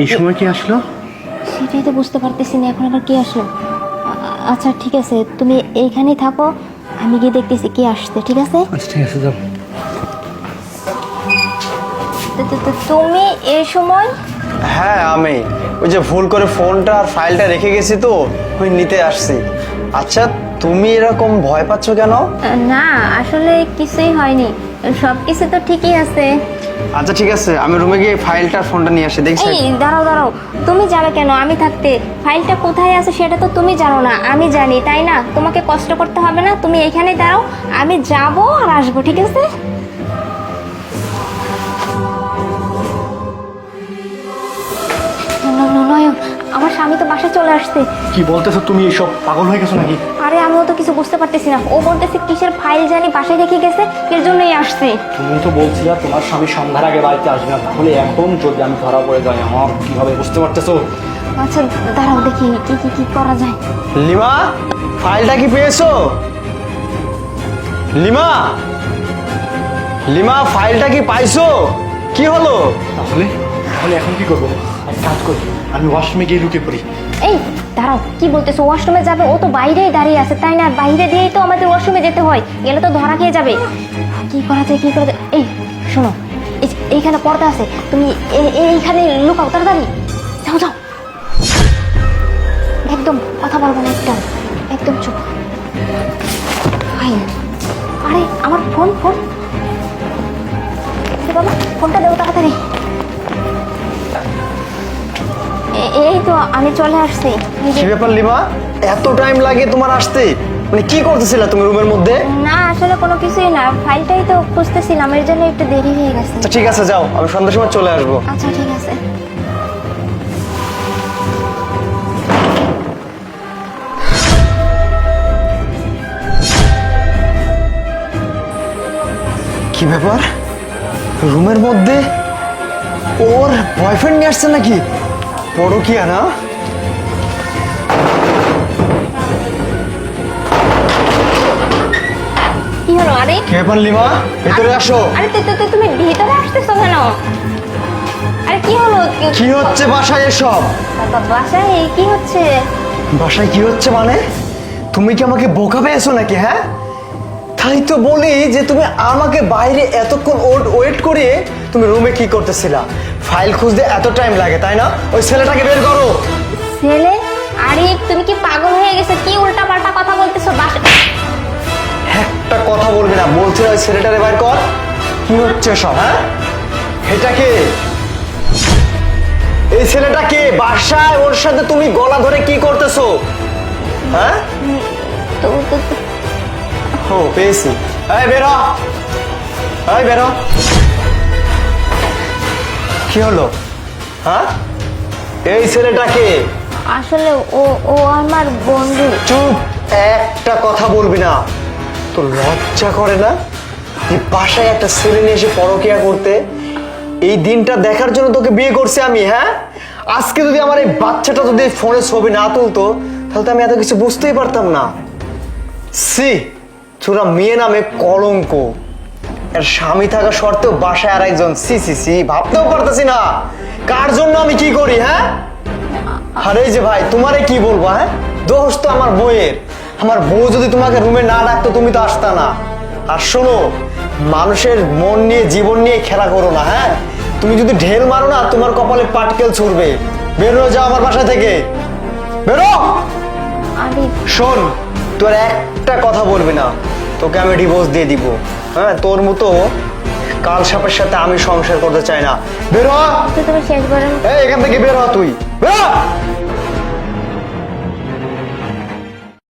এই সময় কি আসলো? সেটাই তো বুঝতে পারতেছি না এখন আবার কে আসলো। আচ্ছা ঠিক আছে, তুমি এইখানেই থাকো, আমি গিয়ে দেখতেছি কে আসছে। ঠিক আছে? আচ্ছা ঠিক আছে, যাও। তুমি এই সময়? হ্যাঁ আমি ওই যে ভুল করে ফোনটা আর ফাইলটা রেখে গেছি তো ওই নিতে আসছি। আচ্ছা তুমি এরকম ভয় পাচ্ছ কেন? না আসলে কিছুই হয়নি, সব কিছু তো ঠিকই আছে। আচ্ছা ঠিক আছে, আমি রুমে গিয়ে ফাইলটা ফোনটা নিয়ে আসি, দেখছি। এই দাঁড়াও দাঁড়াও, তুমি যাবে কেন? আমি থাকতে ফাইলটা কোথায় আছে সেটা তো তুমি জানো না, আমি জানি, তাই না? তোমাকে কষ্ট করতে হবে না, তুমি এখানে দাঁড়াও, আমি যাবো আর আসবো। ঠিক আছে? নয়ন, আমার স্বামী তো বাসায় চলে আসছে। কি বলতেছো তুমি? এইসব পাগল হয়ে গেছো নাকি? আরে আমিও তো কিছু বুঝতে পারতেছি না, ও বলতেছে কিসের ফাইল জানি বাসায় রেখে গেছে, এর জন্যই আসছে। তুমি তো বলছিলে তোমার স্বামী সন্ধ্যার আগে বাড়িতে আসবে না, তাহলে এখন যদি আমি ধরা পড়ে যাই আমার কি হবে বুঝতে পারতেছো? আচ্ছা দাঁড়াও দেখি কি কি কি করা যায়। লিমা, ফাইলটা কি পেয়েছো? লিমা, লিমা ফাইলটা কি পাইছো? কি হলো? তাহলে তাহলে এখন কি করবো? এক কাজ করি, আমি ওয়াশরুমে গিয়ে ঢুকে পড়ি। এই দাঁড়াও, কি বলতেছো? ওয়াশরুমে যাবে? ও তো বাইরেই দাঁড়িয়ে আছে, তাই না? বাইরে দিয়েই তো আমাদের ওয়াশরুমে যেতে হয়, গেলে তো ধরা খেয়ে যাবে। কি করা যায়, কি করা যায়? এই শোনো, এইখানে পর্দা আছে, তুমি এইখানে লুকাও, তাড়াতাড়ি যাও যাও। একদম কথা বলবো না, একদম একদম চুপ। আরে আমার ফোন ফোন বাবা, ফোনটা দেবো তাড়াতাড়ি। এই তো আমি চলে আসছি। কি ব্যাপার লিমা, এত টাইম লাগে তোমার আসতে? মানে কি করতেছিলা তুমি রুমের মধ্যে? না আসলে কোনো কিছুই না, ফাইলটাই তো খুঁজতেছিলাম, এর জন্য একটু দেরি হয়ে গেছে। আচ্ছা ঠিক আছে, যাও, আমি সন্ধ্যার সময় চলে আসবো। আচ্ছা ঠিক আছে। কি ব্যাপার, রুমের মধ্যে ওর বয়ফ্রেন্ড নিয়ে আসছে নাকি? পরকীয়া না? কি হলো? আরে কি ব্যাপার লিমা, ভেতরে আসো। আরে তুমি ভিতরে আসতেছো কেন? আরে কি হলো? কি হচ্ছে বাসায় এসব? বাসায় কি হচ্ছে? বাসায় কি হচ্ছে মানে? তুমি কি আমাকে বোকা পেয়েছো নাকি? হ্যাঁ, তাই তো বলি যে তুমি আমাকে বাইরে এতক্ষণ ওয়েট করে তুমি রুমে কি করতেছিলা? ফাইল খুঁজতে এত টাইম লাগে তাই না? ওই ছেলেটাকে বের করো। ছেলে? আরে তুমি কি পাগল হয়ে গেছে? কি উল্টাপাল্টা কথা বলতেছো? একটা কথা বলবি না, বলছি ওই ছেলেটারে বের কর। কি হচ্ছে সব? হ্যাঁ, এটাকে, এই ছেলেটাকে বাসায় ওর সাথে তুমি গলা ধরে কি করতেছো? হ্যাঁ, ও পেয়েছি। এই বেরো, এই বেরো। কি হলো? হ্যাঁ, এই ছেলেটাকে? আসলে ও ও আমার বন্ধু। চুপ, একটা কথা বলবি না। তো লজ্জা করে না যে বাসায় একটা ছেলে নিয়ে এসে পরকিয়া করতে? এই দিনটা দেখার জন্য তোকে বিয়ে করছি আমি। হ্যাঁ, আজকে যদি আমার এই বাচ্চাটা যদি ফোনে ছবি না তুলতো তাহলে তো আমি এত কিছু বুঝতেই পারতাম না। সি, তোরা মেয়ে নামে কলঙ্ক। এর স্বামী থাকা সত্ত্বেও বাসায় আর একজন, সি সি সি, ভাবতেও পারতেছি না কার জন্য আমি কি করি। হ্যাঁ, আরে যে ভাই তোমারে কি বলবো? হ্যাঁ, দোষ তো আমার বউয়ের। আমার বউ যদি তোমাকে রুমে না ডাকতো তুমি তো আসতা না। আর শোনো, মানুষের মন নিয়ে জীবন নিয়ে খেলা করো না। হ্যাঁ, তুমি যদি ঢেল মারো না তোমার কপালে পাটকেল ছুড়বে। বেরো, যাও আমার বাসা থেকে, বেরো। আরে শোন, তোর একটা কথা বলবি না, তোকে আমি ডিভোর্স দিয়ে দিব। হ্যাঁ, তোর মতো কাল সাপের সাথে আমি সংসার করতে চাই না। বেরো, তুমি শেষবারের এই এখান থেকে বের হ, তুই বেরো।